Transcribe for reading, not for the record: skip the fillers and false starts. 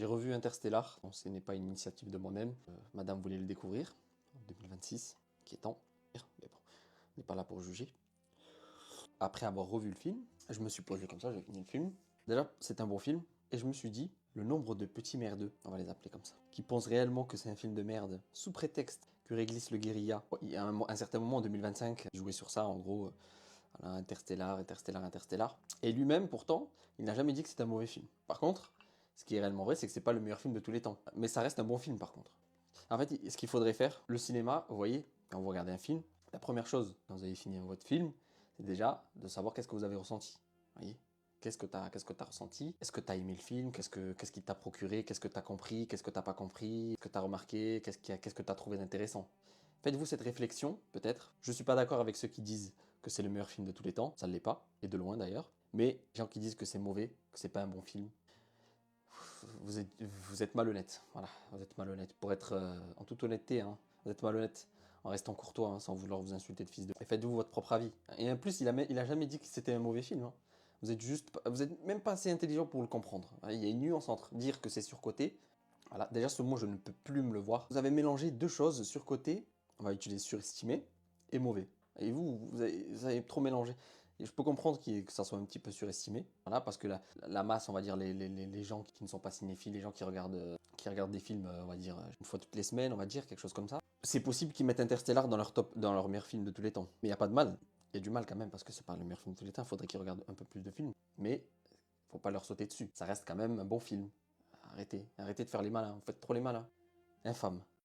J'ai revu Interstellar. Bon, ce n'est pas une initiative de moi-même. Madame voulait le découvrir en 2026, qui est temps. Mais bon, on n'est pas là pour juger. Après avoir revu le film, je me suis posé comme ça, j'ai fini le film. Déjà, c'est un bon film. Et je me suis dit, le nombre de petits merdeux, on va les appeler comme ça, qui pensent réellement que c'est un film de merde, sous prétexte que réglisse le guérilla. Il y a un certain moment en 2025, il jouait sur ça, en gros, voilà, Interstellar, Interstellar, Interstellar. Et lui-même, pourtant, il n'a jamais dit que c'était un mauvais film. Par contre, ce qui est réellement vrai, c'est que c'est pas le meilleur film de tous les temps. Mais ça reste un bon film, par contre. En fait, ce qu'il faudrait faire, le cinéma, vous voyez, quand vous regardez un film, la première chose, quand vous avez fini votre film, c'est déjà de savoir qu'est-ce que vous avez ressenti. Vous voyez, qu'est-ce que tu as ressenti? Est-ce que tu as aimé le film? Qu'est-ce qu'il t'a procuré? Qu'est-ce que tu as compris? Qu'est-ce que tu n'as pas compris? Qu'est-ce que tu as remarqué? Qu'est-ce que tu as trouvé d'intéressant? Faites-vous cette réflexion, peut-être. Je ne suis pas d'accord avec ceux qui disent que c'est le meilleur film de tous les temps. Ça ne l'est pas, et de loin d'ailleurs. Mais les gens qui disent que c'est mauvais, que c'est pas un bon film, vous êtes malhonnête. Voilà, vous êtes malhonnête. Pour être en toute honnêteté, hein, vous êtes malhonnête. En restant courtois, hein, sans vouloir vous insulter de fils de... Et faites-vous votre propre avis. Et en plus, il a jamais dit que c'était un mauvais film. Hein. Vous êtes même pas assez intelligent pour le comprendre. Il y a une nuance entre dire que c'est surcoté. Voilà, déjà ce mot, je ne peux plus me le voir. Vous avez mélangé deux choses, surcoté, on va utiliser surestimé, et mauvais. Et vous avez trop mélangé. Et je peux comprendre que ça soit un petit peu surestimé, voilà, parce que la masse, on va dire, les gens qui ne sont pas cinéphiles, les gens qui regardent des films, on va dire, une fois toutes les semaines, on va dire, quelque chose comme ça. C'est possible qu'ils mettent Interstellar dans leur top, dans leur meilleur film de tous les temps. Mais il n'y a pas de mal. Il y a du mal quand même, parce que c'est pas le meilleur film de tous les temps, il faudrait qu'ils regardent un peu plus de films. Mais faut pas leur sauter dessus. Ça reste quand même un bon film. Arrêtez de faire les malins, vous faites trop les malins. Infâme.